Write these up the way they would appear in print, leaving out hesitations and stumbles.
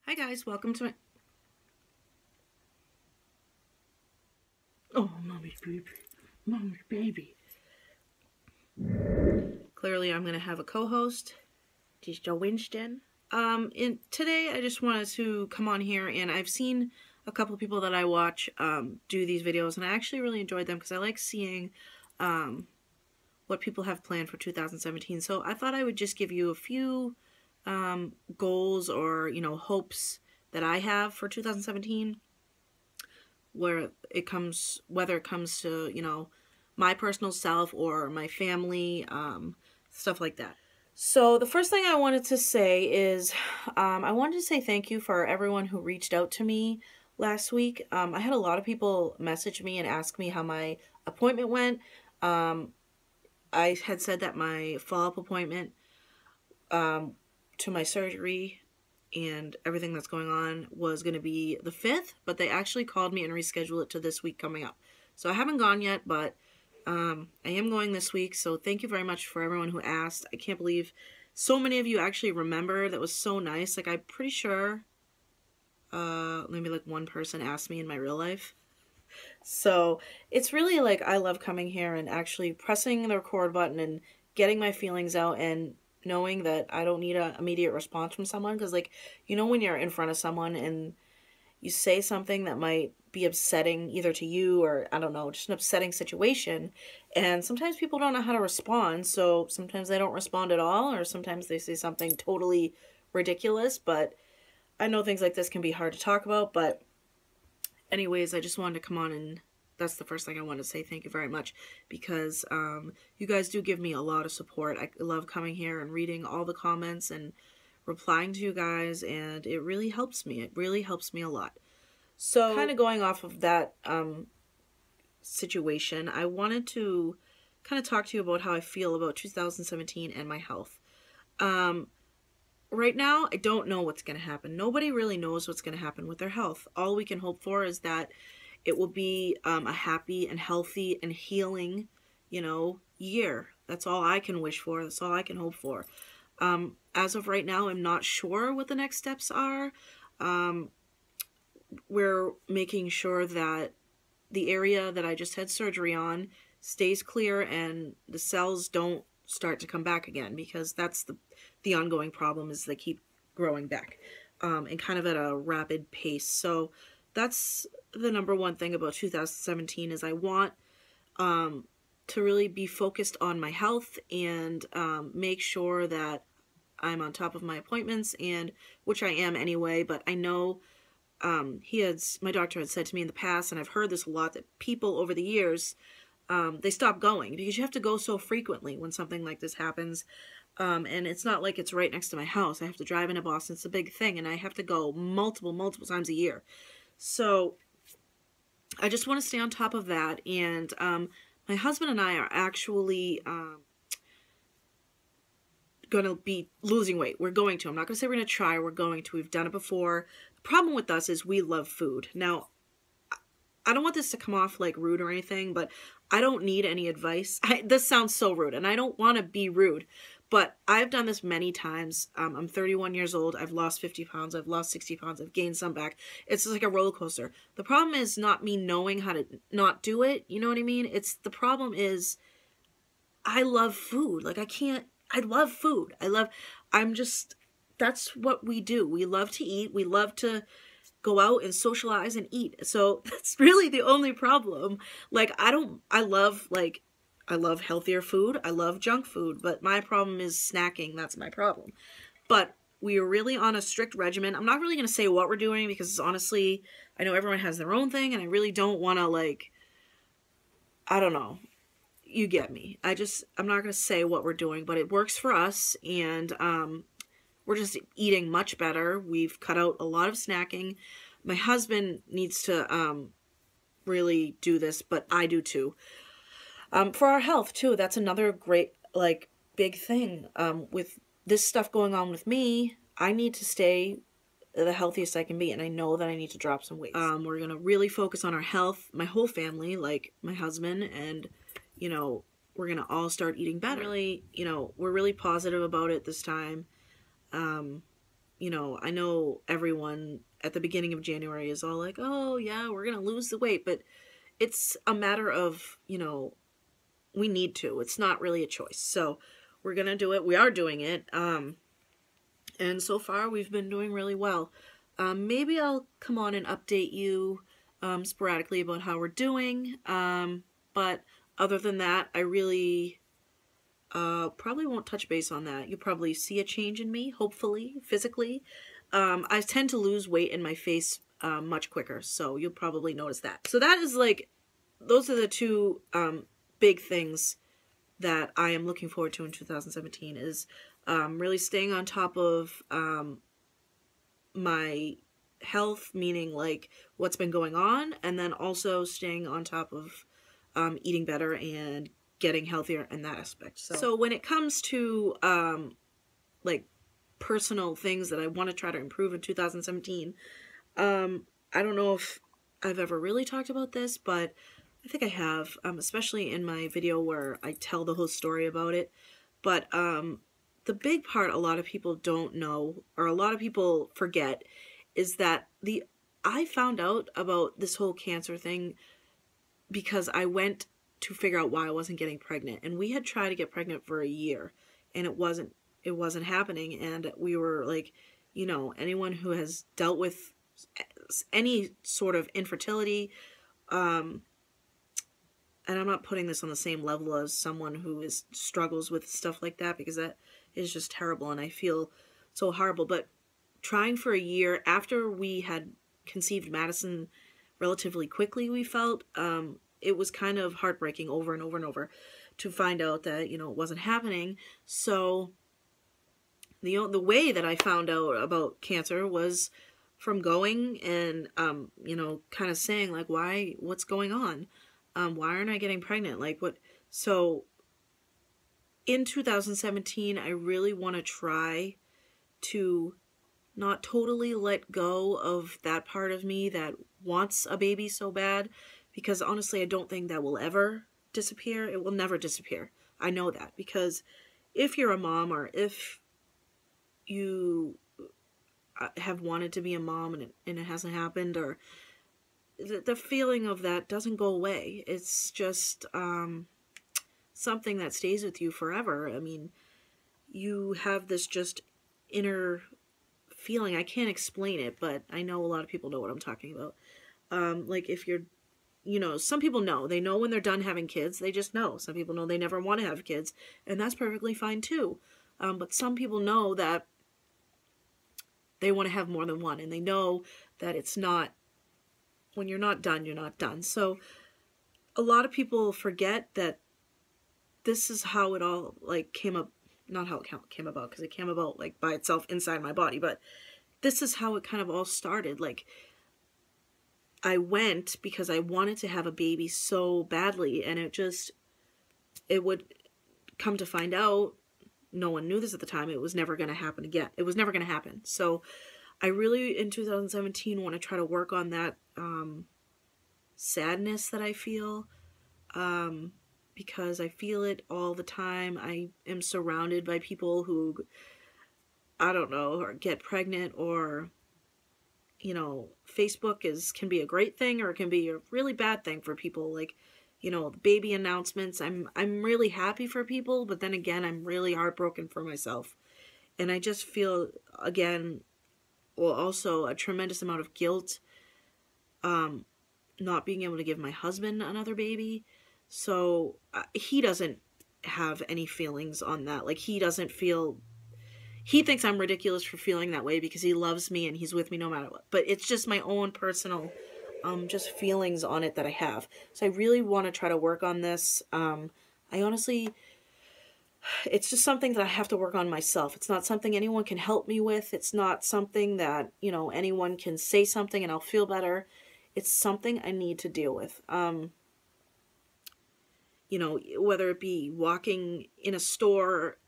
Hi guys, welcome to my... Oh, mommy's baby. Mommy's baby. Clearly I'm going to have a co-host. She's Joe Winston. Today I just wanted to come on here, and I've seen a couple of people that I watch do these videos, and I actually really enjoyed them because I like seeing what people have planned for 2017. So I thought I would just give you a few goals or, hopes that I have for 2017, whether it comes to, my personal self or my family, stuff like that. So the first thing I wanted to say is, I wanted to say thank you for everyone who reached out to me last week. I had a lot of people message me and ask me how my appointment went. I had said that my follow-up appointment to my surgery and everything that's going on was going to be the 5th, but they actually called me and rescheduled it to this week coming up. So I haven't gone yet, but I am going this week, so thank you very much for everyone who asked. I can't believe so many of you actually remember. That was so nice. Like, I'm pretty sure maybe like one person asked me in my real life. So it's really like, I love coming here and actually pressing the record button and getting my feelings out and knowing that I don't need an immediate response from someone. Because, like, when you're in front of someone and you say something that might be upsetting either to you or, I don't know, just an upsetting situation, and sometimes people don't know how to respond, so sometimes they don't respond at all, or sometimes they say something totally ridiculous. But I know things like this can be hard to talk about, but anyways, I just wanted to come on, and that's the first thing I want to say. Thank you very much, because you guys do give me a lot of support. I love coming here and reading all the comments and replying to you guys, and it really helps me. It really helps me a lot. So kind of going off of that situation, I wanted to kind of talk to you about how I feel about 2017 and my health. Right now, I don't know what's going to happen. Nobody really knows what's going to happen with their health. All we can hope for is that it will be a happy and healthy and healing, year. That's all I can wish for. That's all I can hope for. As of right now, I'm not sure what the next steps are. We're making sure that the area that I just had surgery on stays clear and the cells don't start to come back again, because that's the ongoing problem, is they keep growing back and kind of at a rapid pace. So that's the number one thing about 2017, is I want to really be focused on my health and make sure that I'm on top of my appointments, and which I am anyway. But I know my doctor had said to me in the past, and I've heard this a lot, that people over the years, they stop going because you have to go so frequently when something like this happens. And it's not like it's right next to my house. I have to drive into Boston. It's a big thing, and I have to go multiple times a year. So I just want to stay on top of that. And my husband and I are actually going to be losing weight. We're going to. I'm not going to say we're going to try. We're going to. We've done it before. The problem with us is we love food. Now, I don't want this to come off like rude or anything, but I don't need any advice. This sounds so rude, and I don't want to be rude, but I've done this many times. I'm 31 years old. I've lost 50 pounds. I've lost 60 pounds. I've gained some back. It's just like a roller coaster. The problem is not me knowing how to not do it. You know what I mean? The problem is I love food. Like, I love food. That's what we do. We love to eat. We love to go out and socialize and eat. So that's really the only problem. Like, I love healthier food. I love junk food, but my problem is snacking. That's my problem. But we are really on a strict regimen. I'm not really going to say what we're doing, because honestly, I know everyone has their own thing, and I really don't want to, I don't know. You get me. I'm not going to say what we're doing, but it works for us, and we're just eating much better. We've cut out a lot of snacking. My husband needs to really do this, but I do too. For our health too, that's another great, big thing. With this stuff going on with me, I need to stay the healthiest I can be, and I know that I need to drop some weight. We're going to really focus on our health, my whole family, like my husband, and, we're going to all start eating better. Really, we're really positive about it this time. you know, I know everyone at the beginning of January is all like, oh yeah, we're gonna lose the weight, but it's a matter of, you know, we need to. It's not really a choice. So we're gonna do it. We are doing it. And so far we've been doing really well. Maybe I'll come on and update you sporadically about how we're doing. But other than that, I really probably won't touch base on that. You'll probably see a change in me, hopefully, physically. I tend to lose weight in my face much quicker, so you'll probably notice that. So that is like, those are the two big things that I am looking forward to in 2017 is really staying on top of my health, meaning like what's been going on, and then also staying on top of eating better and getting healthier in that aspect. So when it comes to like personal things that I want to try to improve in 2017, I don't know if I've ever really talked about this, but I think I have, especially in my video where I tell the whole story about it. But the big part a lot of people don't know, or a lot of people forget, is that I found out about this whole cancer thing because I went to figure out why I wasn't getting pregnant. And we had tried to get pregnant for a year, and it wasn't happening. And we were like, you know, anyone who has dealt with any sort of infertility, and I'm not putting this on the same level as someone who struggles with stuff like that, because that is just terrible and I feel so horrible. But trying for a year after we had conceived Madison relatively quickly, we felt it was kind of heartbreaking over and over and over to find out that, you know, it wasn't happening. So the way that I found out about cancer was from going and, you know, kind of saying like, what's going on? Why aren't I getting pregnant? Like what? So in 2017, I really want to try to not totally let go of that part of me that wants a baby so bad, because honestly, I don't think that will ever disappear. It will never disappear. I know that, because if you're a mom, or if you have wanted to be a mom and it hasn't happened, or the feeling of that doesn't go away. It's just something that stays with you forever. I mean, you have this just inner feeling. I can't explain it, but I know a lot of people know what I'm talking about. Like if you're, you know, some people know. They know when they're done having kids. They just know. Some people know they never want to have kids, and that's perfectly fine too. But some people know that they want to have more than one, and they know that it's not, when you're not done, you're not done. So a lot of people forget that this is how it all like came up, not how it came about, because it came about like by itself inside my body, but this is how it kind of all started. Like I went because I wanted to have a baby so badly, and it would come to find out, no one knew this at the time, it was never going to happen again. It was never going to happen. So I really, in 2017, want to try to work on that sadness that I feel, because I feel it all the time. I am surrounded by people who, I don't know, or get pregnant, or, you know, Facebook can be a great thing, or it can be a really bad thing for people. Like, you know, the baby announcements, I'm really happy for people, but then again, I'm really heartbroken for myself. And I just feel, again, well, also a tremendous amount of guilt, not being able to give my husband another baby. So he doesn't have any feelings on that. Like he thinks I'm ridiculous for feeling that way, because he loves me and he's with me no matter what. But it's just my own personal just feelings on it that I have. So I really want to try to work on this. I honestly, it's just something that I have to work on myself. It's not something anyone can help me with. It's not something that, you know, anyone can say something and I'll feel better. It's something I need to deal with. You know, whether it be walking in a store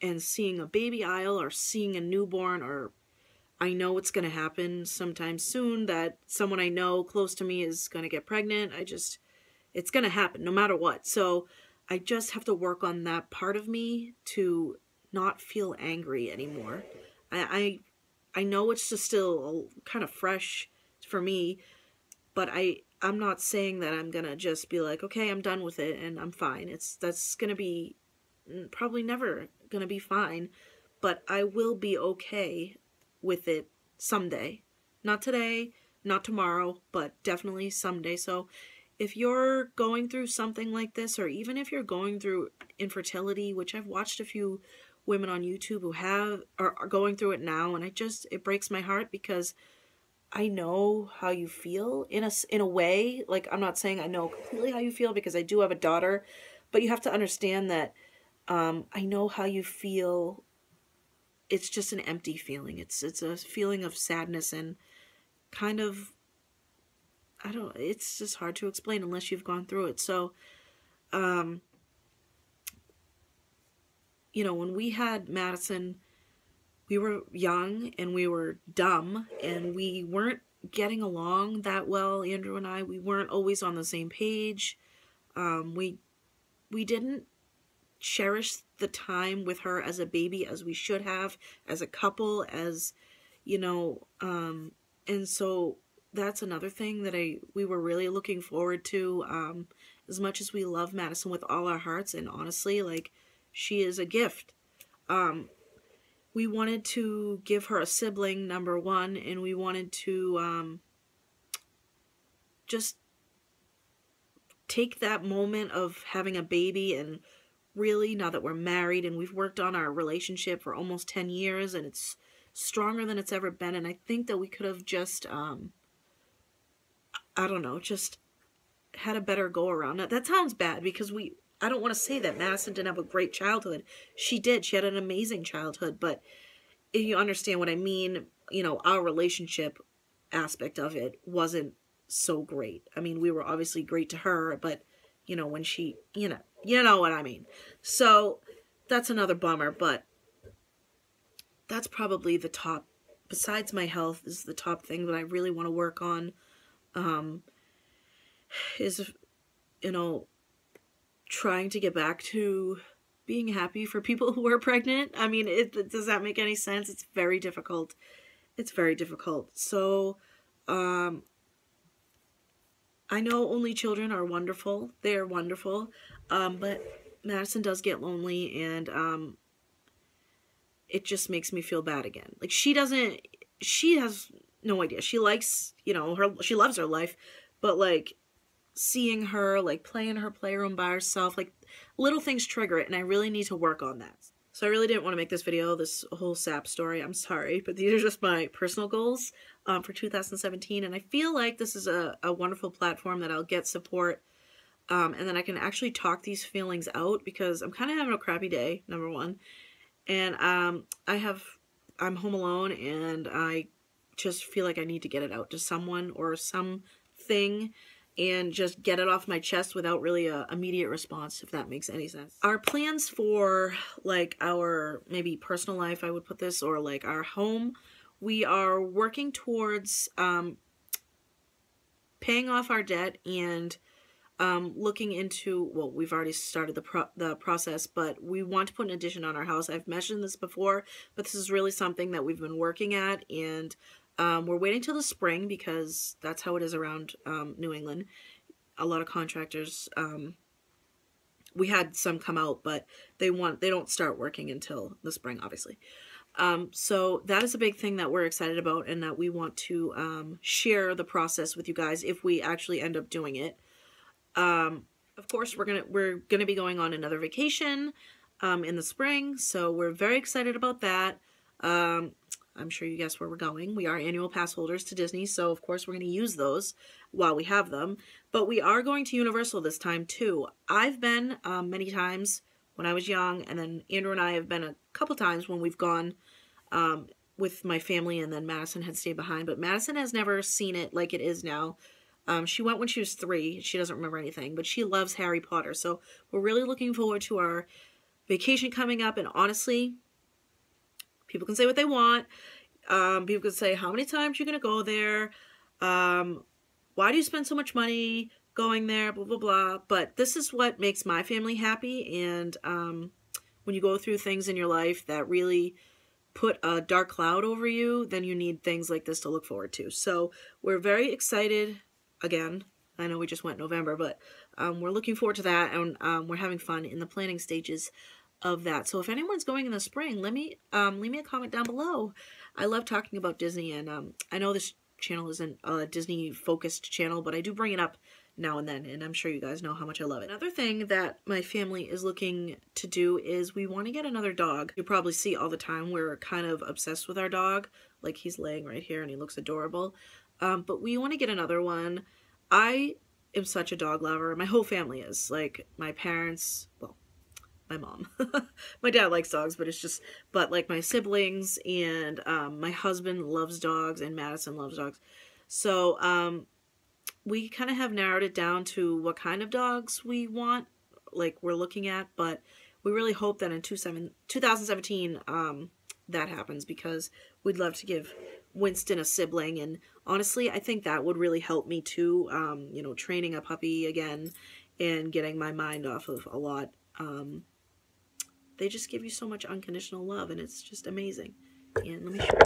and seeing a baby aisle, or seeing a newborn, or I know it's going to happen sometime soon that someone I know close to me is going to get pregnant. It's going to happen no matter what. So I just have to work on that part of me to not feel angry anymore. I I know it's just still kind of fresh for me, but I'm not saying that I'm gonna just be like, okay, I'm done with it and I'm fine. That's gonna be probably never gonna be fine, but I will be okay with it someday. Not today, not tomorrow, but definitely someday. So if you're going through something like this, or even if you're going through infertility, which I've watched a few women on YouTube who have are going through it now, and it breaks my heart because I know how you feel in a way. Like, I'm not saying I know completely how you feel because I do have a daughter, but you have to understand that I know how you feel. It's just an empty feeling. It's a feeling of sadness and kind of, I don't, it's just hard to explain unless you've gone through it. So, you know, when we had Madison, we were young and we were dumb and we weren't getting along that well, Andrew and I. We weren't always on the same page. We didn't cherish the time with her as a baby as we should have, as a couple, as, you know, and so that's another thing that we were really looking forward to, as much as we love Madison with all our hearts, and honestly, like, she is a gift. We wanted to give her a sibling, number one, and we wanted to just take that moment of having a baby and really, now that we're married and we've worked on our relationship for almost 10 years and it's stronger than it's ever been, and I think that we could have just, I don't know, just had a better go around. Now, that sounds bad because I don't want to say that Madison didn't have a great childhood. She did. She had an amazing childhood, but if you understand what I mean, you know, our relationship aspect of it wasn't so great. I mean, we were obviously great to her, but, you know, when she, you know what I mean. So that's another bummer, but that's probably the top, besides my health, is the top thing that I really want to work on, is, you know, trying to get back to being happy for people who are pregnant. I mean, does that make any sense? It's very difficult. It's very difficult. So, I know only children are wonderful. They are wonderful. But Madison does get lonely, and it just makes me feel bad again. Like, she has no idea. She likes, you know, she loves her life, but, like, seeing her, like, play in her playroom by herself, like, little things trigger it, and I really need to work on that. So I really didn't want to make this video, this whole sap story. I'm sorry, but these are just my personal goals for 2017, and I feel like this is a wonderful platform that I'll get support, and then I can actually talk these feelings out, because I'm kind of having a crappy day, number one, and I'm home alone, and I just feel like I need to get it out to someone or something, and just get it off my chest without really a immediate response, if that makes any sense. Our plans for, like, our maybe personal life, I would put this, or like our home, we are working towards paying off our debt and looking into, well, we've already started the process, but we want to put an addition on our house. I've mentioned this before, but this is really something that we've been working at, and we're waiting till the spring because that's how it is around New England. A lot of contractors, we had some come out, but they don't start working until the spring, obviously. So that is a big thing that we're excited about, and that we want to share the process with you guys if we actually end up doing it. Of course, we're gonna be going on another vacation in the spring, so we're very excited about that. I'm sure you guessed where we're going. We are annual pass holders to Disney, so of course we're going to use those while we have them. But we are going to Universal this time too. I've been many times when I was young, and then Andrew and I have been a couple times when we've gone with my family, and then Madison had stayed behind. But Madison has never seen it like it is now. She went when she was 3. She doesn't remember anything, but she loves Harry Potter. So we're really looking forward to our vacation coming up, and honestly, people can say what they want. People can say, how many times you're going to go there? Why do you spend so much money going there? Blah, blah, blah. But this is what makes my family happy. And when you go through things in your life that really put a dark cloud over you, then you need things like this to look forward to. So we're very excited. Again, I know we just went November, but we're looking forward to that, and we're having fun in the planning stages of that. So if anyone's going in the spring, let me leave me a comment down below. I love talking about Disney, and I know this channel isn't a Disney focused channel, but I do bring it up now and then, and I'm sure you guys know how much I love it. Another thing that my family is looking to do is we want to get another dog. You probably see all the time we're kind of obsessed with our dog. Like, he's laying right here and he looks adorable. But we want to get another one. I am such a dog lover. My whole family is. Like, my parents, well, my mom. My dad likes dogs, but like my siblings and my husband loves dogs, and Madison loves dogs. So we kind of have narrowed it down to what kind of dogs we want, like we're looking at, but we really hope that in 2017 that happens, because we'd love to give Winston a sibling, and honestly I think that would really help me too, you know, training a puppy again and getting my mind off of a lot. They just give you so much unconditional love, and it's just amazing. And let me show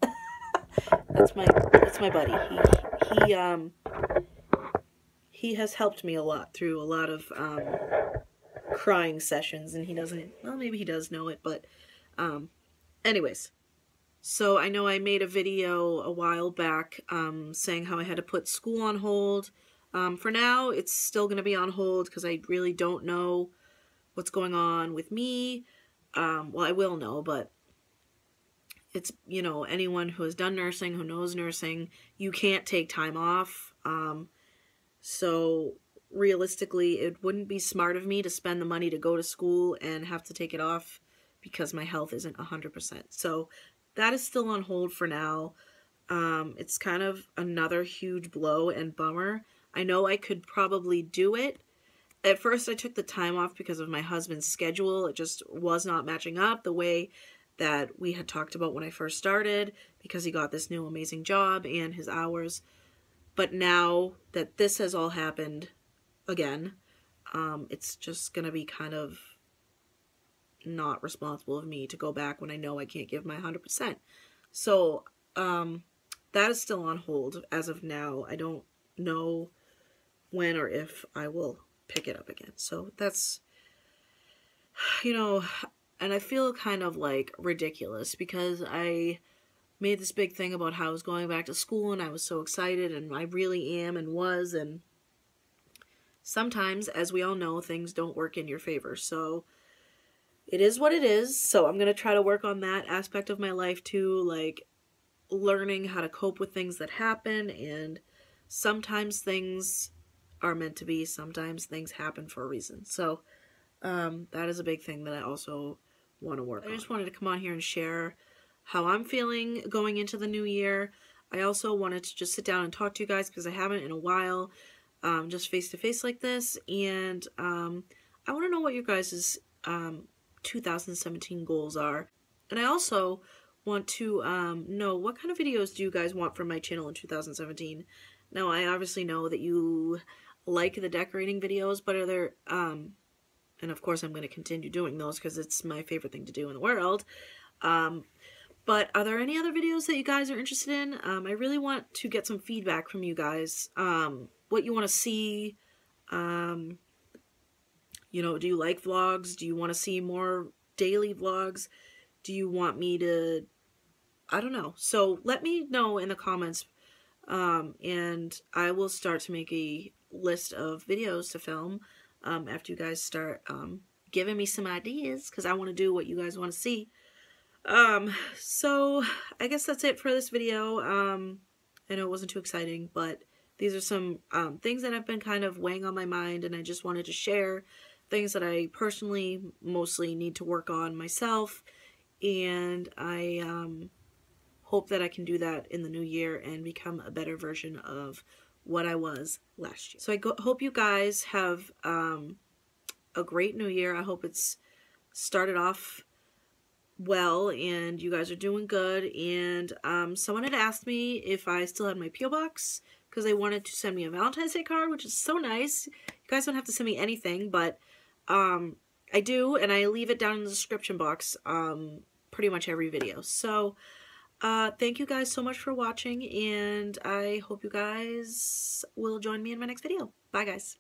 you. That's my buddy. He has helped me a lot through a lot of crying sessions, and he doesn't, well, maybe he does know it, but anyways. So I know I made a video a while back saying how I had to put school on hold. For now, it's still going to be on hold because I really don't know what's going on with me. Well, I will know, but it's, you know, anyone who has done nursing, who knows nursing, you can't take time off. So realistically, it wouldn't be smart of me to spend the money to go to school and have to take it off because my health isn't 100%. So that is still on hold for now. It's kind of another huge blow and bummer. I know I could probably do it. At first, I took the time off because of my husband's schedule. It just was not matching up the way that we had talked about when I first started, because he got this new amazing job and his hours. But now that this has all happened again, it's just going to be kind of not responsible of me to go back when I know I can't give my 100%. So that is still on hold as of now. I don't know when or if I will pick it up again. So that's, you know, and I feel kind of like ridiculous because I made this big thing about how I was going back to school and I was so excited, and I really am and was, and sometimes, as we all know, things don't work in your favor. So it is what it is. So I'm going to try to work on that aspect of my life too, like learning how to cope with things that happen, and sometimes things are meant to be, sometimes things happen for a reason. So that is a big thing that I also want to work on. I just wanted to come on here and share how I'm feeling going into the new year. I also wanted to just sit down and talk to you guys because I haven't in a while, just face to face like this, and I want to know what your guys' 2017 goals are. And I also want to know what kind of videos do you guys want from my channel in 2017. Now, I obviously know that you like the decorating videos, but are there, and of course I'm going to continue doing those because it's my favorite thing to do in the world, but are there any other videos that you guys are interested in? I really want to get some feedback from you guys, what you want to see. You know, do you like vlogs? Do you want to see more daily vlogs? Do you want me to, I don't know. So let me know in the comments, and I will start to make a list of videos to film after you guys start giving me some ideas, because I want to do what you guys want to see. So I guess that's it for this video. I know it wasn't too exciting, but these are some things that have been kind of weighing on my mind, and I just wanted to share things that I personally mostly need to work on myself, and I hope that I can do that in the new year and become a better version of what I was last year. So I hope you guys have a great new year. I hope it's started off well and you guys are doing good. And someone had asked me if I still had my P.O. box because they wanted to send me a Valentine's Day card, which is so nice. You guys don't have to send me anything, but I do, and I leave it down in the description box pretty much every video. So thank you guys so much for watching, and I hope you guys will join me in my next video. Bye guys.